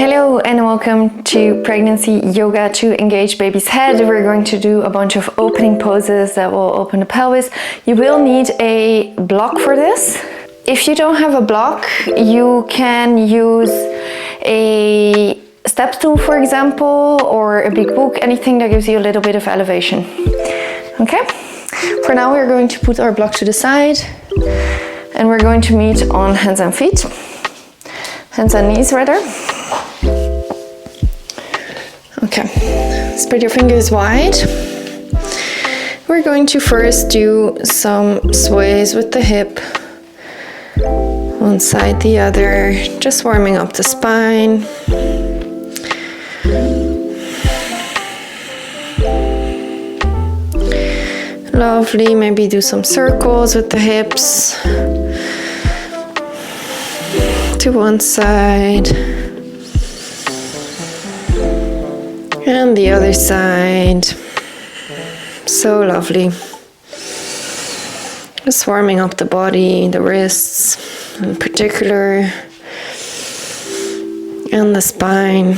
Hello and welcome to Pregnancy Yoga to Engage Baby's Head. We're going to do a bunch of opening poses that will open the pelvis. You will need a block for this. If you don't have a block, you can use a step stool, for example, or a big book, anything that gives you a little bit of elevation. Okay? For now, we're going to put our block to the side and we're going to meet on hands and feet. Hands and knees rather. Okay, spread your fingers wide. We're going to first do some sways with the hip, one side, the other, just warming up the spine. Lovely, maybe do some circles with the hips to one side and the other side. So lovely. Just warming up the body, the wrists in particular, and the spine,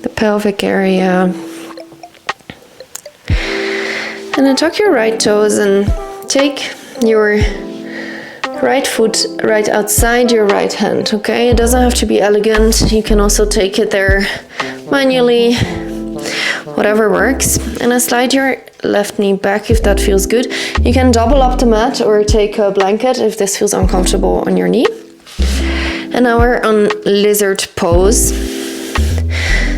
the pelvic area. And then tuck your right toes and take your right foot right outside your right hand, okay? It doesn't have to be elegant. You can also take it there manually, whatever works. And then slide your left knee back if that feels good. You can double up the mat or take a blanket if this feels uncomfortable on your knee. And now we're on lizard pose.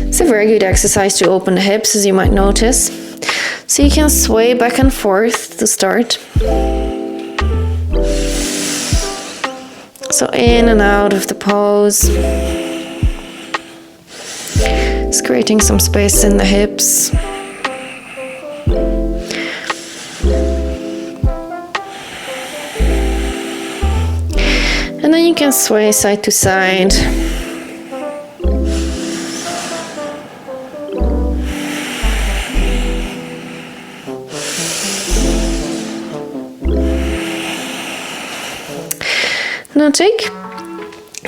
It's a very good exercise to open the hips, as you might notice. So you can sway back and forth to start. So in and out of the pose. Just creating some space in the hips. And then you can sway side to side. Now take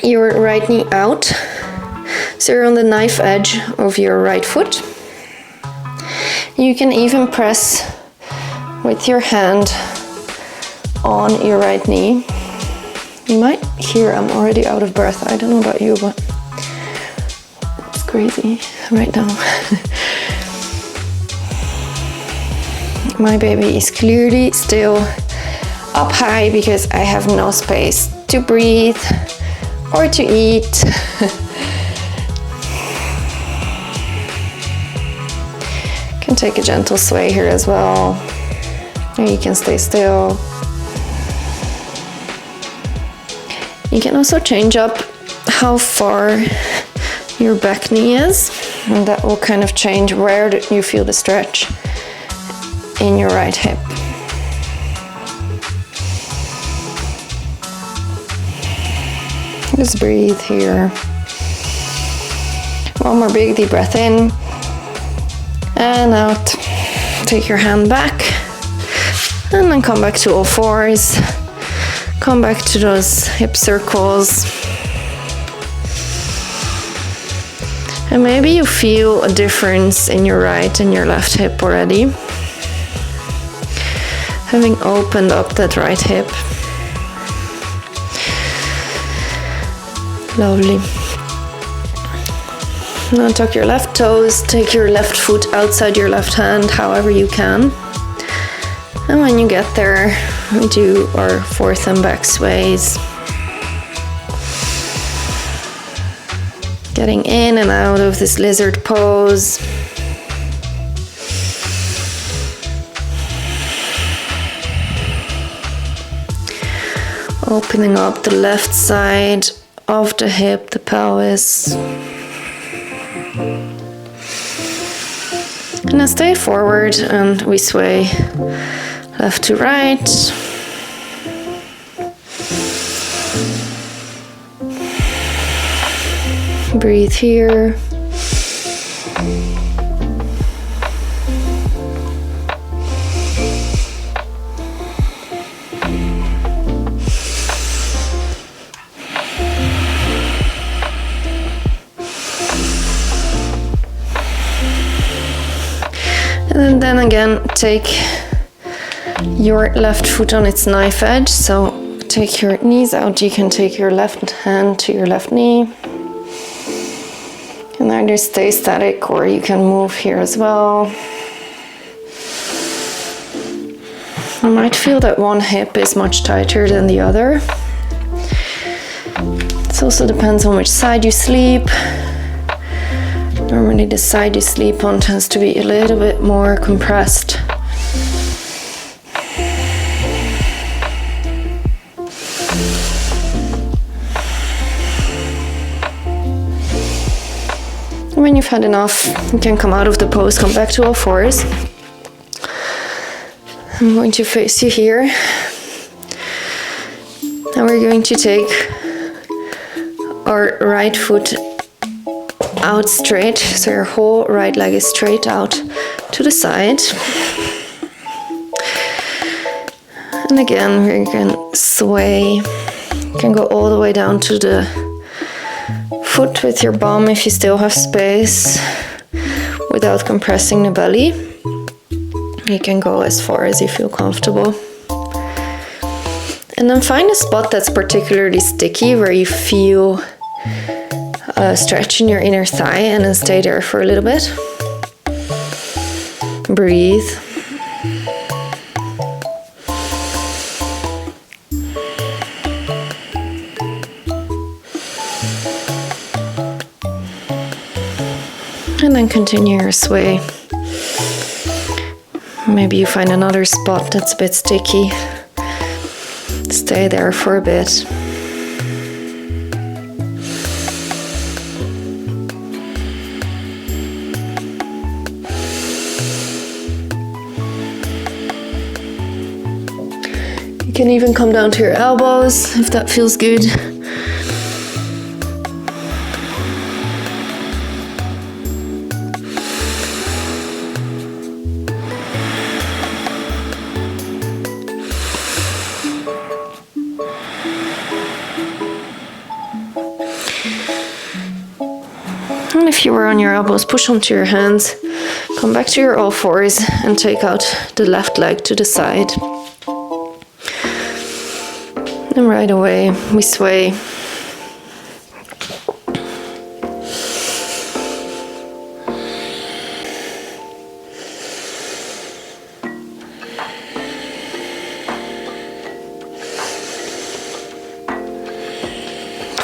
your right knee out, so you're on the knife edge of your right foot. You can even press with your hand on your right knee. You might hear I'm already out of breath. I don't know about you, but it's crazy right now. My baby is clearly still up high because I have no space to breathe or to eat. Can take a gentle sway here as well. Or you can stay still. You can also change up how far your back knee is, and that will kind of change where you feel the stretch in your right hip. Just breathe here. One more big deep breath in and out. Take your hand back and then come back to all fours. Come back to those hip circles. And maybe you feel a difference in your right and your left hip already. Having opened up that right hip. Lovely. Now tuck your left toes, take your left foot outside your left hand, however you can. And when you get there, we do our forth and back sways. Getting in and out of this lizard pose. Opening up the left side of the hip, the pelvis. And now stay forward and we sway left to right. Breathe here. And then again, take your left foot on its knife edge. So take your knees out. You can take your left hand to your left knee. And either stay static or you can move here as well. You might feel that one hip is much tighter than the other. It also depends on which side you sleep. Normally the side you sleep on tends to be a little bit more compressed. When you've had enough, you can come out of the pose, come back to all fours. I'm going to face you here. Now we're going to take our right foot out straight, so your whole right leg is straight out to the side. And again, we can sway. You can go all the way down to the foot with your bum if you still have space without compressing the belly. You can go as far as you feel comfortable. And then find a spot that's particularly sticky where you feel a stretch in your inner thigh, and then stay there for a little bit. Breathe. And then continue your sway. Maybe you find another spot that's a bit sticky. Stay there for a bit. You can even come down to your elbows if that feels good. And if you were on your elbows, push onto your hands, come back to your all fours and take out the left leg to the side. And right away, we sway.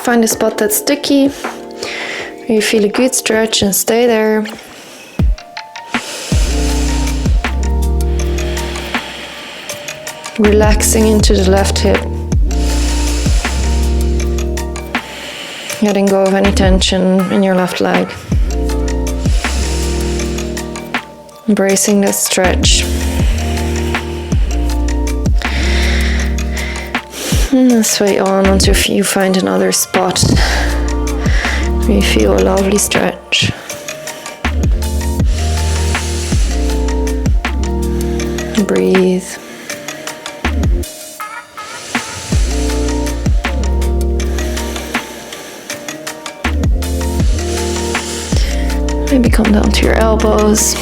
Find a spot that's sticky, where you feel a good stretch, and stay there. Relaxing into the left hip. Letting go of any tension in your left leg. Embracing that stretch. And sway on until you find another spot where you feel a lovely stretch. Breathe. Maybe come down to your elbows,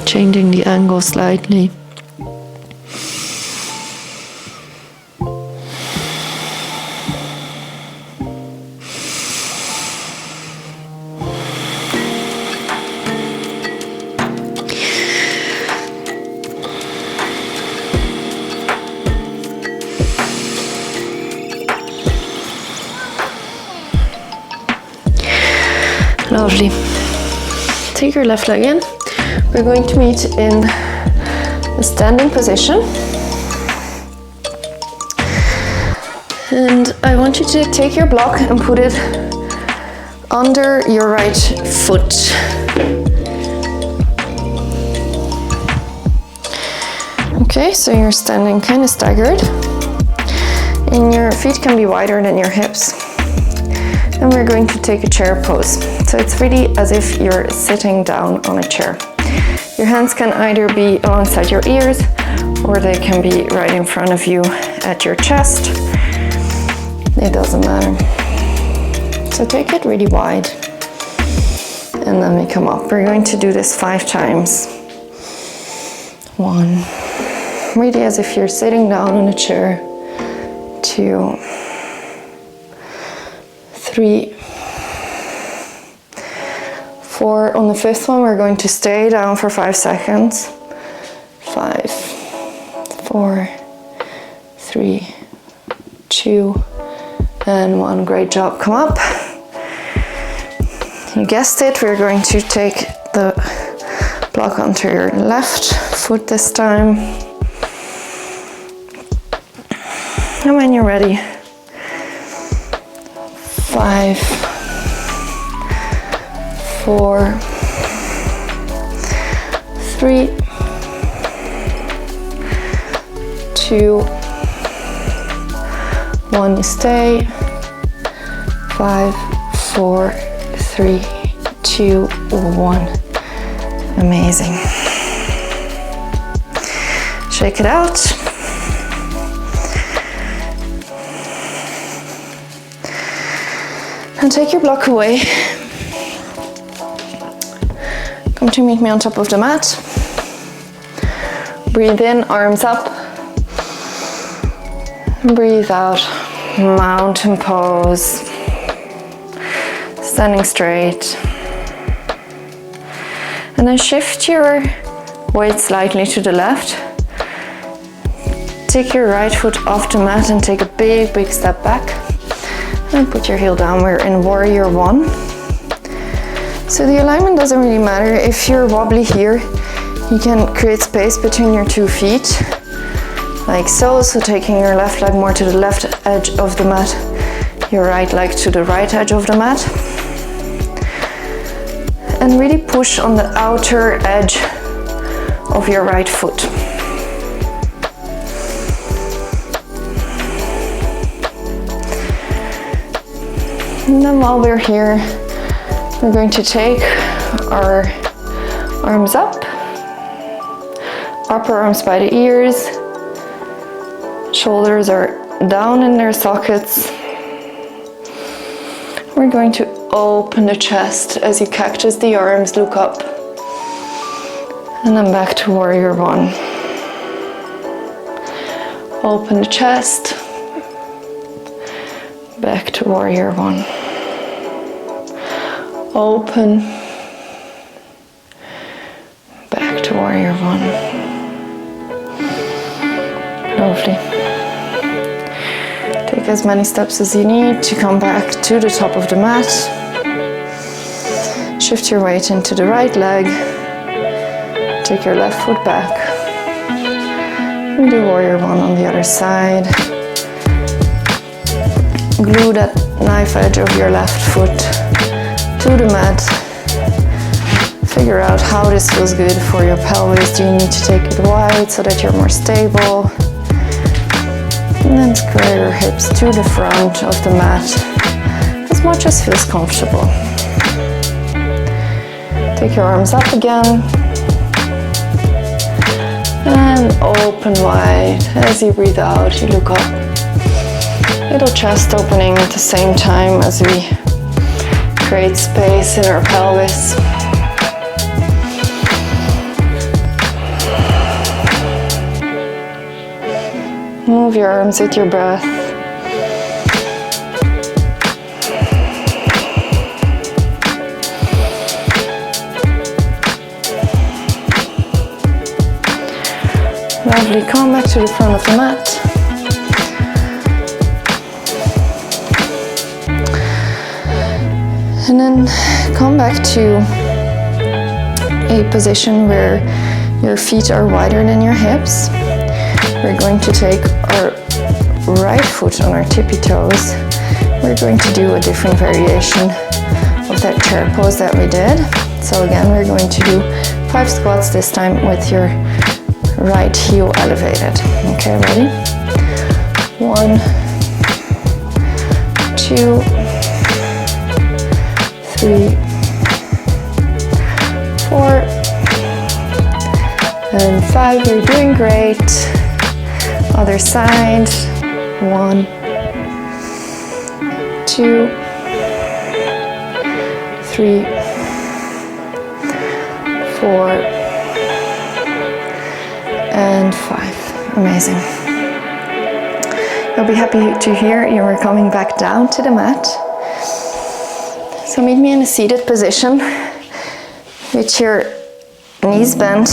changing the angle slightly. Lovely. Take your left leg in. We're going to meet in a standing position. And I want you to take your block and put it under your right foot. Okay, so you're standing kind of staggered. And your feet can be wider than your hips. And we're going to take a chair pose. So it's really as if you're sitting down on a chair. Your hands can either be alongside your ears, or they can be right in front of you at your chest. It doesn't matter. So take it really wide. And then we come up. We're going to do this 5 times. 1, really as if you're sitting down in a chair. 2, 3, 4. On the 5th one, we're going to stay down for 5 seconds. 5, 4, 3, 2, and 1. Great job. Come up. You guessed it, we're going to take the block onto your left foot this time. And when you're ready, 5, 4, 3, 2, 1, you stay. 5, 4, 3, 2, 1. Amazing. Shake it out. And take your block away. Come to meet me on top of the mat. Breathe in, arms up. Breathe out, mountain pose. Standing straight. And then shift your weight slightly to the left. Take your right foot off the mat and take a big, big step back. And put your heel down. We're in warrior 1. So the alignment doesn't really matter. If you're wobbly here, you can create space between your 2 feet. Like so. So taking your left leg more to the left edge of the mat. Your right leg to the right edge of the mat. And really push on the outer edge of your right foot. And then while we're here, we're going to take our arms up, upper arms by the ears, shoulders are down in their sockets. We're going to open the chest as you cactus the arms, look up. And then back to warrior 1. Open the chest. Back to warrior 1. Open. Back to warrior 1. Lovely. Take as many steps as you need to come back to the top of the mat. Shift your weight into the right leg. Take your left foot back. And do warrior 1 on the other side. Glue that knife edge of your left foot to the mat. Figure out how this feels good for your pelvis. Do you need to take it wide so that you're more stable? And then square your hips to the front of the mat as much as feels comfortable. Take your arms up again. And open wide. As you breathe out, you look up. Little chest opening at the same time as we create space in our pelvis. Move your arms with your breath. Lovely. Come back to the front of the mat. And then come back to a position where your feet are wider than your hips. We're going to take our right foot on our tippy toes. We're going to do a different variation of that chair pose that we did. So again, we're going to do 5 squats this time with your right heel elevated. Okay, ready? 1, 2, 3, 4, and 5. You're doing great. Other side. 1, 2, 3, 4, and 5. Amazing. You'll be happy to hear you are coming back down to the mat. So meet me in a seated position with your knees bent.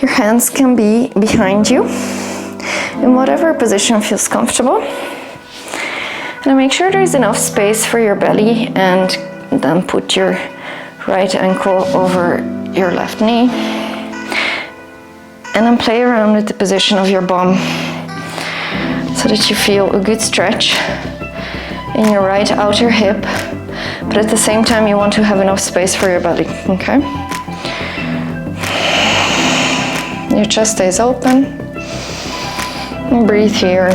Your hands can be behind you in whatever position feels comfortable. And make sure there's enough space for your belly, and then put your right ankle over your left knee. And then play around with the position of your bum so that you feel a good stretch in your right outer hip, but at the same time you want to have enough space for your belly, okay? Your chest stays open. And breathe here.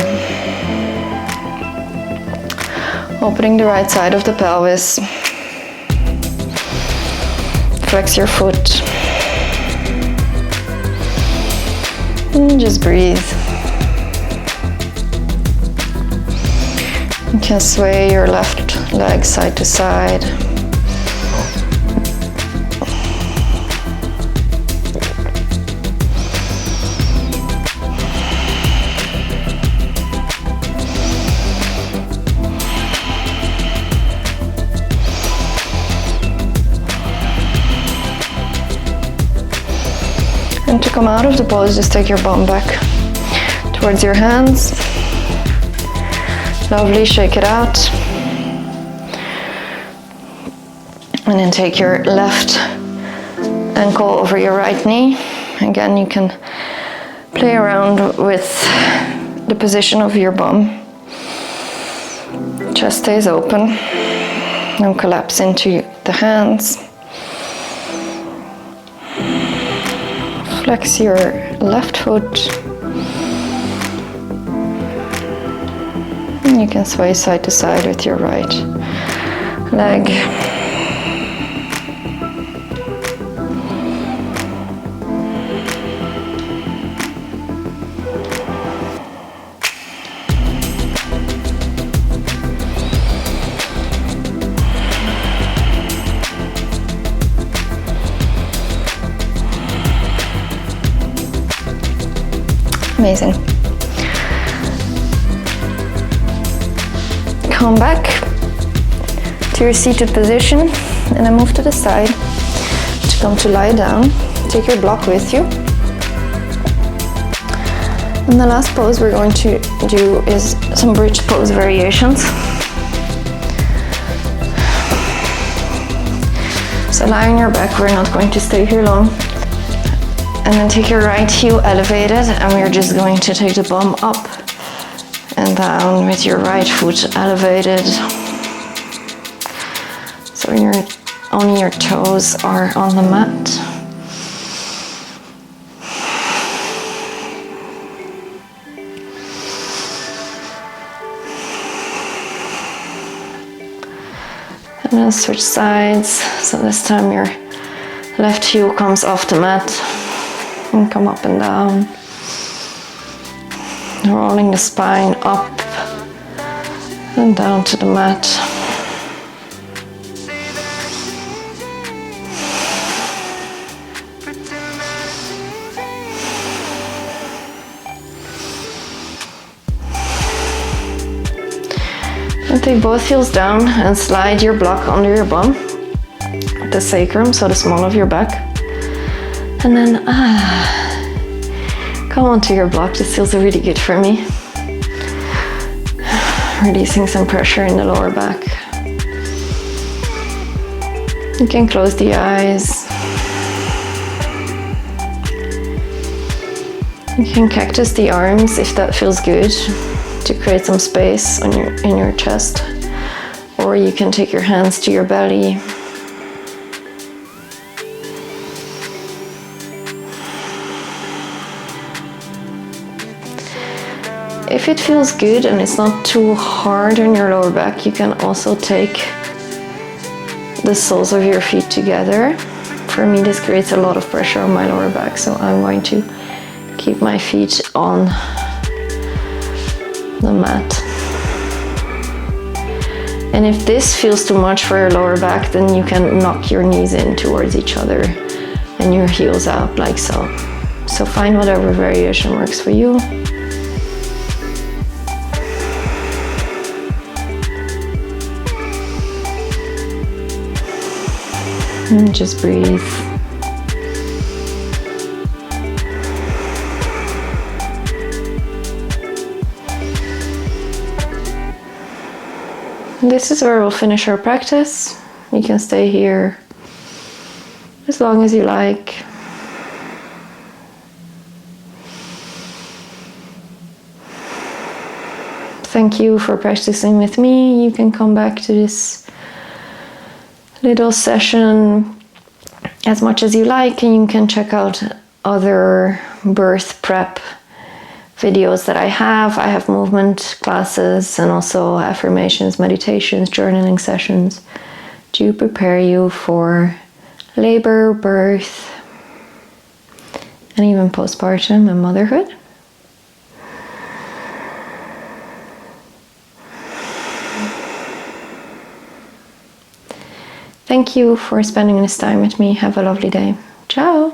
Opening the right side of the pelvis. Flex your foot. And just breathe. You can sway your left leg side to side. And to come out of the pose, just take your bum back towards your hands. Lovely, shake it out. And then take your left ankle over your right knee. Again, you can play around with the position of your bum. Chest stays open. And collapse into the hands. Flex your left foot. And you can sway side to side with your right leg. Amazing. Come back to your seated position and then move to the side to come to lie down. Take your block with you. And the last pose we're going to do is some bridge pose variations. So lie on your back, we're not going to stay here long. And then take your right heel elevated, and we're just going to take the bum up and down with your right foot elevated. So only your toes are on the mat. And then switch sides. So this time your left heel comes off the mat. And come up and down, rolling the spine up and down to the mat. And take both heels down and slide your block under your bum, the sacrum, so the small of your back. And then come onto your block. This feels really good for me. Releasing some pressure in the lower back. You can close the eyes. You can cactus the arms if that feels good, to create some space on in your chest. Or you can take your hands to your belly. If it feels good and it's not too hard on your lower back, you can also take the soles of your feet together. For me, this creates a lot of pressure on my lower back, so I'm going to keep my feet on the mat. And if this feels too much for your lower back, then you can knock your knees in towards each other. and your heels out like so. So find whatever variation works for you. And just breathe. This is where we'll finish our practice. You can stay here as long as you like. Thank you for practicing with me. You can come back to this little session as much as you like, and you can check out other birth prep videos that I have. I have movement classes and also affirmations, meditations, journaling sessions to prepare you for labor, birth, and even postpartum and motherhood. Thank you for spending this time with me. Have a lovely day. Ciao.